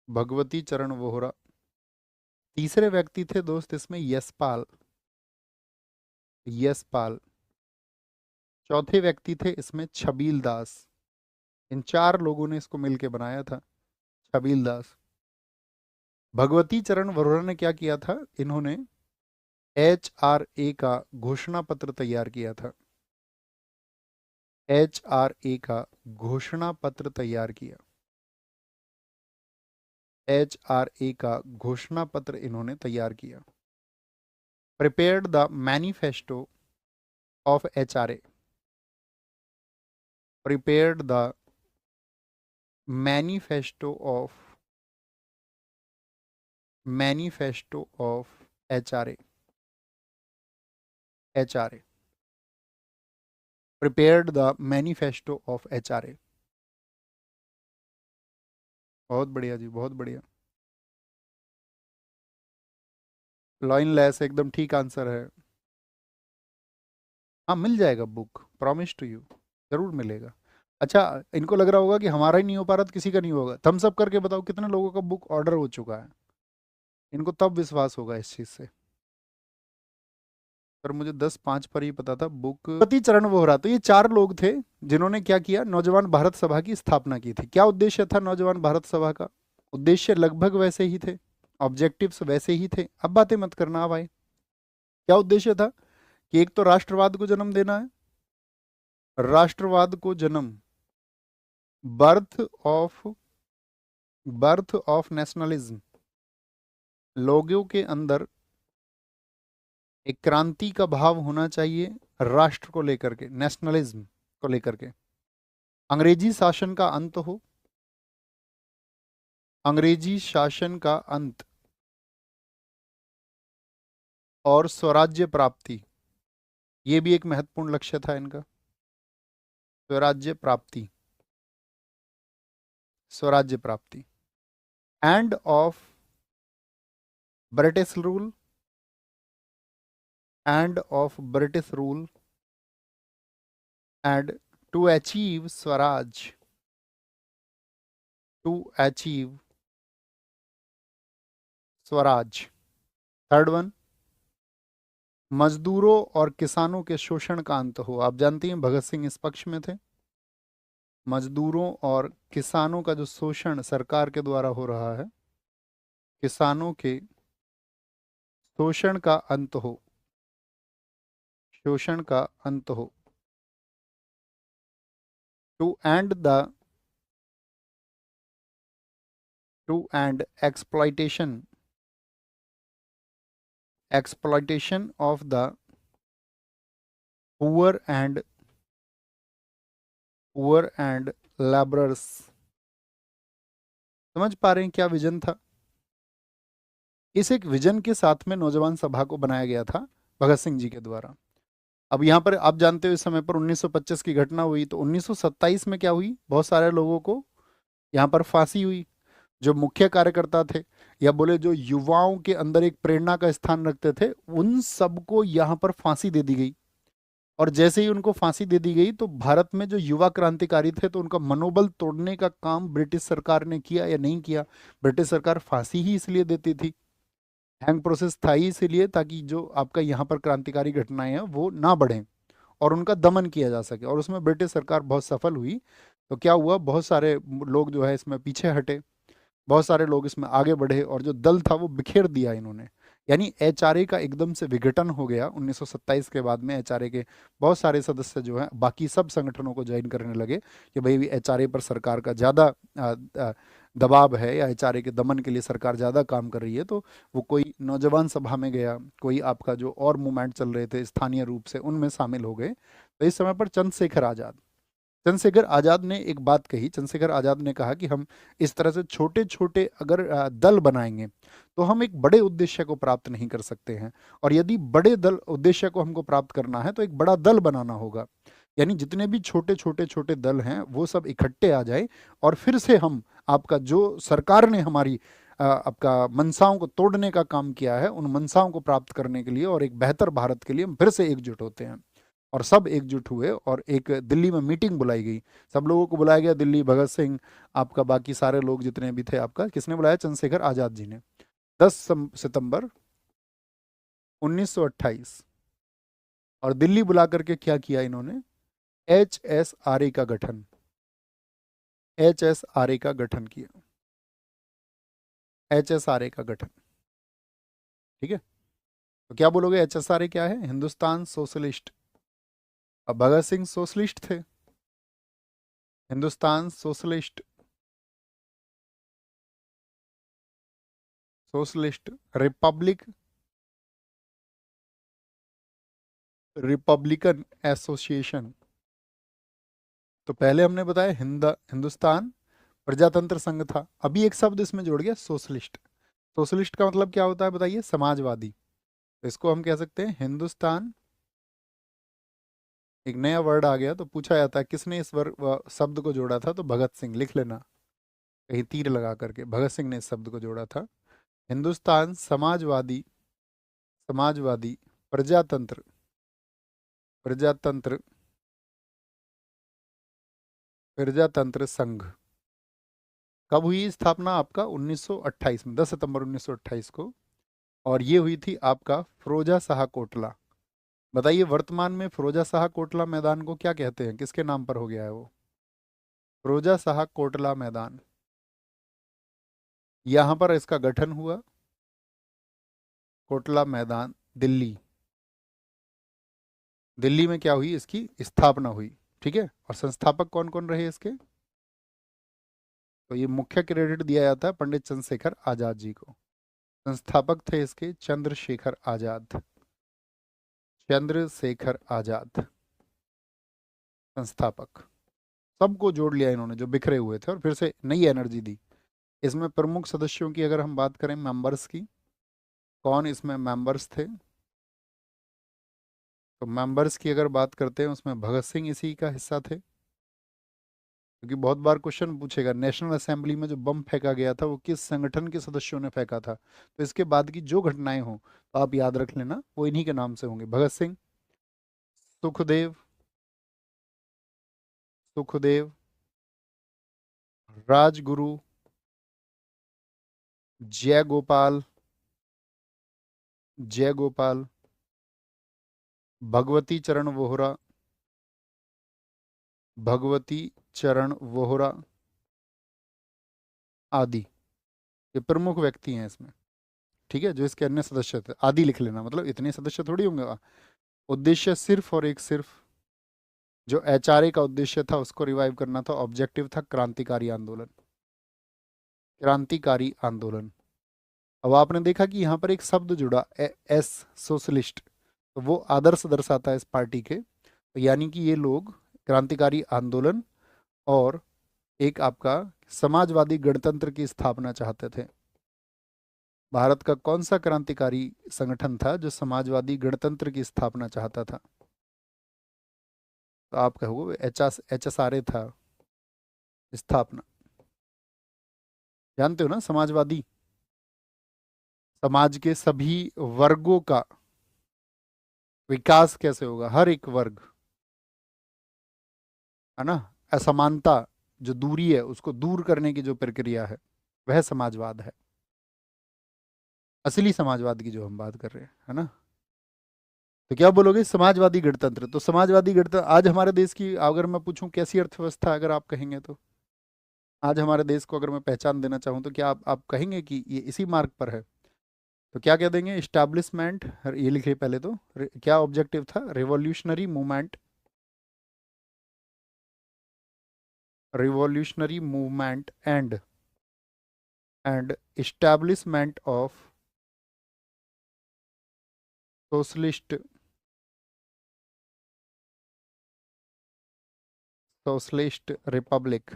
भगवती चरण वोहरा। तीसरे व्यक्ति थे दोस्त इसमें यशपाल। यशपाल। चौथे व्यक्ति थे इसमें छबील दास। इन चार लोगों ने इसको मिलके बनाया था, छबील दास। भगवती चरण वोहरा ने क्या किया था, इन्होंने HRA का घोषणा पत्र तैयार किया था। HRA का घोषणा पत्र तैयार किया। HRA का घोषणा पत्र इन्होंने तैयार किया। Prepared the manifesto of HRA। Prepared the manifesto of HRA। HRA prepared the manifesto of HRA। बहुत बढ़िया जी, बहुत बढ़िया। लाइन लेस एकदम ठीक आंसर है। हाँ मिल जाएगा बुक, प्रॉमिस टू यू, जरूर मिलेगा। अच्छा, इनको लग रहा होगा कि हमारा ही नहीं हो पा रहा तो किसी का नहीं होगा। थम्स अप करके बताओ कितने लोगों का बुक ऑर्डर हो चुका है। इनको तब विश्वास होगा इस चीज से। पर मुझे 10-5 पर ही पता था बुक। पति चरण वोहरा, तो ये चार लोग थे जिन्होंने क्या किया, नौजवान भारत सभा की स्थापना की थी। क्या उद्देश्य था नौजवान भारत सभा का? उद्देश्य लगभग वैसे ही थे, ऑब्जेक्टिव्स वैसे ही थे। अब बातें मत करना भाई। क्या उद्देश्य था कि एक तो राष्ट्रवाद को जन्म देना है, राष्ट्रवाद को जन्म, बर्थ ऑफ नेशनलिज्म, लोगों के अंदर एक क्रांति का भाव होना चाहिए राष्ट्र को लेकर के, नेशनलिज्म को लेकर के। अंग्रेजी शासन का अंत हो, अंग्रेजी शासन का अंत, और स्वराज्य प्राप्ति, ये भी एक महत्वपूर्ण लक्ष्य था इनका। स्वराज्य प्राप्ति, स्वराज्य प्राप्ति। End of British rule, end of British rule, and to achieve Swaraj, to achieve Swaraj. Third one, मजदूरों और किसानों के शोषण का अंत हो। आप जानती हैं भगत सिंह इस पक्ष में थे। मजदूरों और किसानों का जो शोषण सरकार के द्वारा हो रहा है, किसानों के शोषण का अंत हो, शोषण का अंत हो। To end the to end exploitation, exploitation of the poor and labourers. समझ पा रहे हैं क्या विजन था? इस एक विजन के साथ में नौजवान सभा को बनाया गया था भगत सिंह जी के द्वारा। अब यहाँ पर आप जानते हो इस समय पर 1925 की घटना हुई, तो 1927 में क्या हुई, बहुत सारे लोगों को यहाँ पर फांसी हुई। जो मुख्य कार्यकर्ता थे, या बोले जो युवाओं के अंदर एक प्रेरणा का स्थान रखते थे, उन सबको यहाँ पर फांसी दे दी गई। और जैसे ही उनको फांसी दे दी गई तो भारत में जो युवा क्रांतिकारी थे, तो उनका मनोबल तोड़ने का काम ब्रिटिश सरकार ने किया या नहीं किया? ब्रिटिश सरकार फांसी ही इसलिए देती थी, हैंग प्रोसेस था ही इसीलिए, ताकि जो आपका यहाँ पर क्रांतिकारी घटनाएं हैं वो ना बढ़ें और उनका दमन किया जा सके। और उसमें ब्रिटिश सरकार बहुत सफल हुई। तो क्या हुआ, बहुत सारे लोग जो है इसमें पीछे हटे, बहुत सारे लोग इसमें आगे बढ़े, और जो दल था वो बिखेर दिया इन्होंने। यानी HRA का एकदम से विघटन हो गया 1927 के बाद में। HRA के बहुत सारे सदस्य जो हैं बाकी सब संगठनों को ज्वाइन करने लगे कि भाई HRA पर सरकार का ज़्यादा दबाव है, या HRA के दमन के लिए सरकार ज़्यादा काम कर रही है। तो वो कोई नौजवान सभा में गया, कोई आपका जो और मूवमेंट चल रहे थे स्थानीय रूप से, उनमें शामिल हो गए। तो इस समय पर चंद्रशेखर आज़ाद ने एक बात कही। चंद्रशेखर आज़ाद ने कहा कि हम इस तरह से छोटे छोटे अगर दल बनाएंगे तो हम एक बड़े उद्देश्य को प्राप्त नहीं कर सकते हैं। और यदि बड़े दल उद्देश्य को हमको प्राप्त करना है तो एक बड़ा दल बनाना होगा। यानी जितने भी छोटे छोटे छोटे दल हैं वो सब इकट्ठे आ जाए, और फिर से हम आपका जो सरकार ने हमारी आपका मनसाओं को तोड़ने का काम किया है, उन मनसाओं को प्राप्त करने के लिए और एक बेहतर भारत के लिए हम फिर से एकजुट होते हैं। और सब एकजुट हुए और एक दिल्ली में मीटिंग बुलाई गई। सब लोगों को बुलाया गया दिल्ली, भगत सिंह, आपका बाकी सारे लोग जितने भी थे, आपका किसने बुलाया? चंद्रशेखर आजाद जी ने। 10 सितंबर 1928। और दिल्ली बुला करके क्या किया इन्होंने? HSRA का गठन, HSRA का गठन किया, HSRA का गठन। ठीक है, तो क्या बोलोगे? HSRA क्या है? हिंदुस्तान सोशलिस्ट। अब भगत सिंह सोशलिस्ट थे, Hindustan socialist, socialist Republic, Republican association. तो पहले हमने बताया हिंदुस्तान प्रजातंत्र संघ था, अभी एक शब्द इसमें जोड़ गया, सोशलिस्ट। सोशलिस्ट का मतलब क्या होता है बताइए? समाजवादी। तो इसको हम कह सकते हैं हिंदुस्तान, एक नया वर्ड आ गया। तो पूछा जाता है किसने इस शब्द को जोड़ा था, तो भगत सिंह, लिख लेना कहीं तीर लगा करके, भगत सिंह ने इस शब्द को जोड़ा था। हिंदुस्तान समाजवादी, समाजवादी प्रजातंत्र, प्रजातंत्र, प्रजातंत्र संघ। कब हुई स्थापना? आपका 1928 में, 10 सितंबर 1928 को। और ये हुई थी आपका फिरोजा शाह कोटला। बताइए वर्तमान में फिरोजा शाह कोटला मैदान को क्या कहते हैं? किसके नाम पर हो गया है वो? फिरोजा शाह कोटला मैदान। यहां पर इसका गठन हुआ, कोटला मैदान, दिल्ली। दिल्ली में क्या हुई? इसकी स्थापना हुई। ठीक है, और संस्थापक कौन कौन रहे इसके? तो ये मुख्य क्रेडिट दिया जाता है पंडित चंद्रशेखर आजाद जी को। संस्थापक थे इसके चंद्रशेखर आजाद, चंद्रशेखर आजाद संस्थापक। सबको जोड़ लिया इन्होंने जो बिखरे हुए थे, और फिर से नई एनर्जी दी। इसमें प्रमुख सदस्यों की अगर हम बात करें, मेंबर्स की, कौन इसमें मेंबर्स थे? तो मेंबर्स की अगर बात करते हैं, उसमें भगत सिंह इसी का हिस्सा थे। क्योंकि बहुत बार क्वेश्चन पूछेगा, नेशनल असेंबली में जो बम फेंका गया था वो किस संगठन के सदस्यों ने फेंका था? तो इसके बाद की जो घटनाएं हों तो आप याद रख लेना, वो इन्हीं के नाम से होंगे। भगत सिंह, सुखदेव, सुखदेव, राजगुरु, जय गोपाल, जय गोपाल, भगवती चरण वोहरा, भगवती चरण वोहरा आदि। ये प्रमुख व्यक्ति हैं इसमें। ठीक है, जो इसके अन्य सदस्य थे, आदि लिख लेना, मतलब इतने सदस्य थोड़ी होंगे। उद्देश्य सिर्फ और एक सिर्फ, जो HRA का उद्देश्य था उसको रिवाइव करना था, ऑब्जेक्टिव था क्रांतिकारी आंदोलन, क्रांतिकारी आंदोलन। अब आपने देखा कि यहाँ पर एक शब्द जुड़ा, एस, सोशलिस्ट। तो वो आदर्श दर्शाता है इस पार्टी के। तो यानी कि ये लोग क्रांतिकारी आंदोलन और एक आपका समाजवादी गणतंत्र की स्थापना चाहते थे। भारत का कौन सा क्रांतिकारी संगठन था जो समाजवादी गणतंत्र की स्थापना चाहता था? तो आप कहोगे HSRA था स्थापना। जानते हो ना, समाजवादी, समाज के सभी वर्गों का विकास कैसे होगा, हर एक वर्ग, है ना, असमानता, जो दूरी है उसको दूर करने की जो प्रक्रिया है, वह समाजवाद है। असली समाजवाद की जो हम बात कर रहे हैं, है ना। तो क्या बोलोगे? समाजवादी गणतंत्र। तो समाजवादी गणतंत्र आज हमारे देश की, अगर मैं पूछूं कैसी अर्थव्यवस्था, अगर आप कहेंगे तो आज हमारे देश को अगर मैं पहचान देना चाहूँ तो क्या आप कहेंगे कि ये इसी मार्ग पर है? तो क्या कह देंगे? इस्टेब्लिशमेंट, ये लिखिए पहले तो, क्या ऑब्जेक्टिव था? Revolutionary movement, revolutionary movement and establishment of socialist, socialist Republic,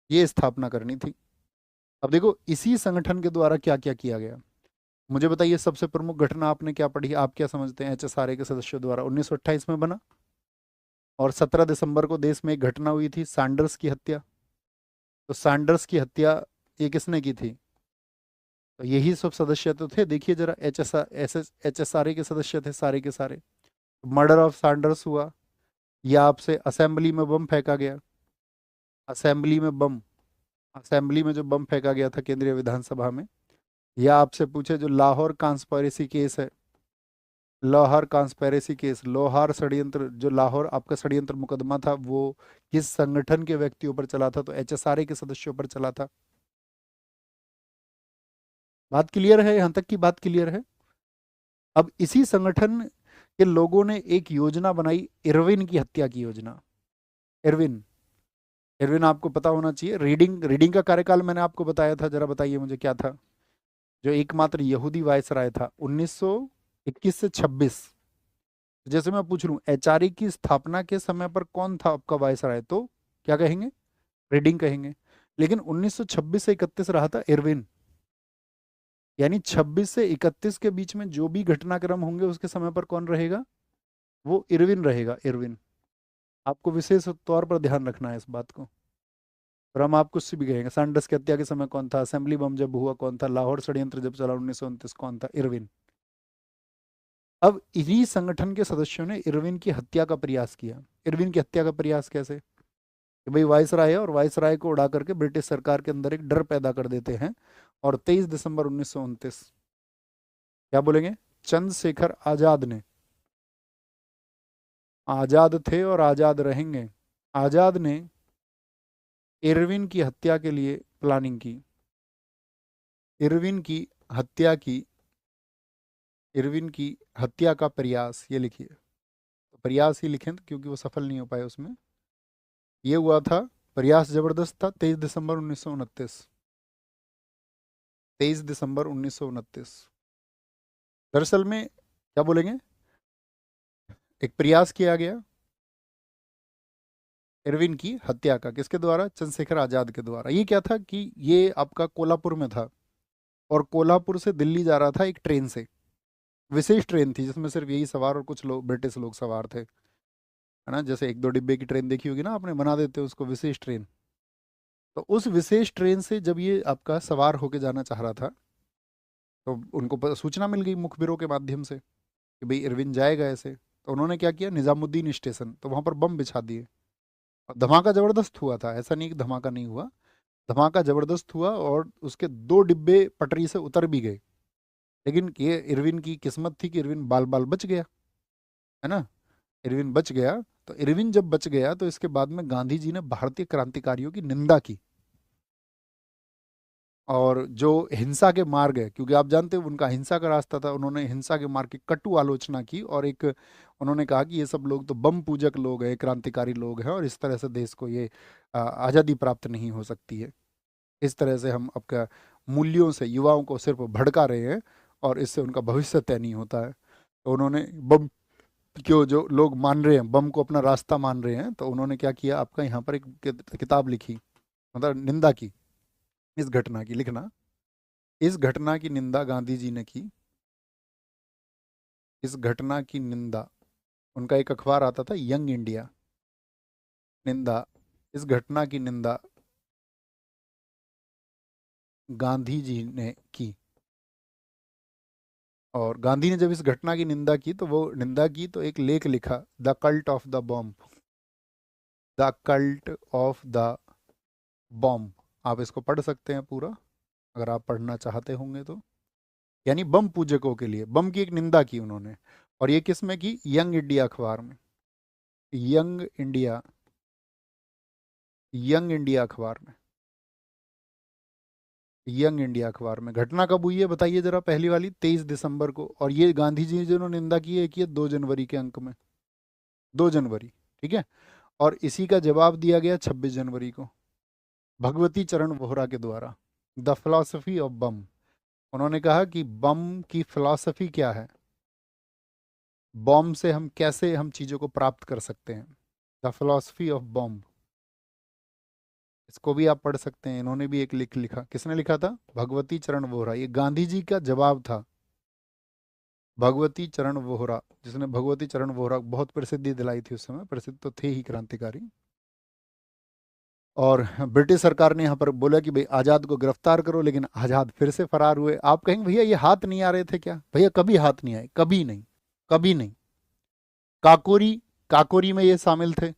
ये स्थापना करनी थी। अब देखो इसी संगठन के द्वारा क्या क्या किया गया, मुझे बताइए। सबसे प्रमुख घटना आपने क्या पढ़ी, आप क्या समझते हैं? HSRA के सदस्यों द्वारा 1928 में बना, और 17 दिसंबर को देश में एक घटना हुई थी, सैंडर्स की हत्या। तो सैंडर्स की हत्या ये किसने की थी? तो यही सब सदस्य तो थे, देखिए जरा, HSRA के सदस्य थे सारे के सारे। मर्डर ऑफ सैंडर्स हुआ, या आपसे असेंबली में बम फेंका गया, असेंबली में बम, असेंबली में जो बम फेंका गया था केंद्रीय विधानसभा में, या आपसे पूछे जो लाहौर कॉन्स्पिरेसी केस है, लाहौर कॉन्स्पिरेसी केस, लोहार षड्यंत्र, जो लाहौर आपका षड्यंत्र मुकदमा था वो किस संगठन के व्यक्तियों पर चला था? तो एचएसआरए के सदस्यों पर चला था। बात क्लियर है? यहां तक की बात क्लियर है? अब इसी संगठन के लोगों ने एक योजना बनाई, इरविन की हत्या की योजना। इरविन, इरविन आपको पता होना चाहिए, रीडिंग, रीडिंग का कार्यकाल मैंने आपको बताया था, जरा बताइए मुझे क्या था? जो एकमात्र यहूदी वायसराय था 1921 से 26। जैसे मैं पूछ लूं एचआरई की स्थापना के समय पर कौन था आपका वायसराय, तो क्या कहेंगे? रीडिंग कहेंगे। लेकिन 1926 से 31 रहा था इरविन। यानी 26 से 31 के बीच में जो भी घटनाक्रम होंगे उसके समय पर कौन रहेगा? वो इरविन रहेगा, इरविन। आपको विशेष तौर पर ध्यान रखना है इस बात को। और हम आप कुछ से भी कहेंगे, सैंडर्स की हत्या के समय कौन था, असेंबली बम जब हुआ कौन था, लाहौर षड्यंत्र जब चला 1929 कौन था? इरविन। अब इन्हीं संगठन के सदस्यों ने इरविन की हत्या का प्रयास किया। इरविन की हत्या का प्रयास कैसे? कि भाई वायसराय है और वायसराय को उड़ा करके ब्रिटिश सरकार के अंदर एक डर पैदा कर देते हैं। और 23 दिसंबर 1929, क्या बोलेंगे, चंद्रशेखर आजाद ने, आजाद थे और आजाद रहेंगे, आजाद ने इरविन की हत्या के लिए प्लानिंग की। इरविन की हत्या की, इरविन की हत्या का प्रयास, ये लिखिए। तो प्रयास ही लिखें क्योंकि वो सफल नहीं हो पाए उसमें। ये हुआ था, प्रयास जबरदस्त था। 23 दिसंबर 1929, 23 दिसंबर 1929। दरअसल में क्या बोलेंगे, एक प्रयास किया गया इरविन की हत्या का, किसके द्वारा? चंद्रशेखर आजाद के द्वारा। ये क्या था कि ये आपका कोल्हापुर में था, और कोल्हापुर से दिल्ली जा रहा था एक ट्रेन से, विशेष ट्रेन थी जिसमें सिर्फ यही सवार और कुछ लोग ब्रिटिश लोग सवार थे, है ना। जैसे एक दो डिब्बे की ट्रेन देखी होगी ना आपने, बना देते उसको विशेष ट्रेन। तो उस विशेष ट्रेन से जब ये आपका सवार होके जाना चाह रहा था, तो उनको सूचना मिल गई मुखबिरों के माध्यम से कि भाई इरविन जाएगा ऐसे। तो उन्होंने क्या किया, निजामुद्दीन स्टेशन, तो वहां पर बम बिछा दिए। और धमाका जबरदस्त हुआ था, ऐसा नहीं कि धमाका नहीं हुआ, धमाका जबरदस्त हुआ, और उसके दो डिब्बे पटरी से उतर भी गए। लेकिन ये इरविन की किस्मत थी कि इरविन बाल बाल बच गया, है ना। इरविन बच गया। तो इरविन जब बच गया तो इसके बाद में गांधी जी ने भारतीय क्रांतिकारियों की निंदा की, और जो हिंसा के मार्ग है, क्योंकि आप जानते हो उनका हिंसा का रास्ता था, उन्होंने हिंसा के मार्ग की कटु आलोचना की। और एक उन्होंने कहा कि ये सब लोग तो बम पूजक लोग हैं, क्रांतिकारी लोग हैं, और इस तरह से देश को ये आज़ादी प्राप्त नहीं हो सकती है। इस तरह से हम आपका मूल्यों से युवाओं को सिर्फ भड़का रहे हैं, और इससे उनका भविष्य तय नहीं होता है। तो उन्होंने बम क्यों, जो लोग मान रहे हैं बम को अपना रास्ता मान रहे हैं, तो उन्होंने क्या किया, आपका यहाँ पर एक किताब लिखी, मतलब निंदा की इस घटना की, लिखना, इस घटना की निंदा गांधी जी ने की। इस घटना की निंदा, उनका एक अखबार आता था यंग इंडिया, निंदा, इस घटना की निंदा गांधी जी ने की। और गांधी ने जब इस घटना की निंदा की, तो वो निंदा की तो एक लेख लिखा, the cult of the bomb, the cult of the bomb. आप इसको पढ़ सकते हैं पूरा, अगर आप पढ़ना चाहते होंगे तो। यानी बम पूजकों के लिए बम की एक निंदा की उन्होंने। और ये किस में की? यंग इंडिया अखबार में, यंग इंडिया, यंग इंडिया अखबार में, यंग इंडिया अखबार में। घटना कब हुई है बताइए जरा? पहली वाली 23 दिसंबर को, और ये गांधी जी ने जिन्होंने निंदा की है कि 2 जनवरी के अंक में, 2 जनवरी, ठीक है। और इसी का जवाब दिया गया 26 जनवरी को भगवती चरण वोहरा के द्वारा, द फिलॉसफी ऑफ बम। उन्होंने कहा कि बम की फिलॉसफी क्या है, बॉम्ब से हम कैसे हम चीज़ों को प्राप्त कर सकते हैं, द फिलॉसफी ऑफ बॉम्ब। इसको भी आप पढ़ सकते हैं। इन्होंने भी एक लिख लिखा, किसने लिखा था? भगवती चरण वोहरा। ये गांधी जी का जवाब था, भगवती चरण वोहरा, जिसने भगवती चरण वोहरा बहुत प्रसिद्धि दिलाई थी उस समय, प्रसिद्ध तो थे ही क्रांतिकारी। और ब्रिटिश सरकार ने यहाँ पर बोला कि भाई आज़ाद को गिरफ्तार करो, लेकिन आज़ाद फिर से फरार हुए। आप कहेंगे भैया ये हाथ नहीं आ रहे थे क्या? भैया कभी हाथ नहीं आए, कभी नहीं, कभी नहीं, काकोरी, काकोरी में ये शामिल थे।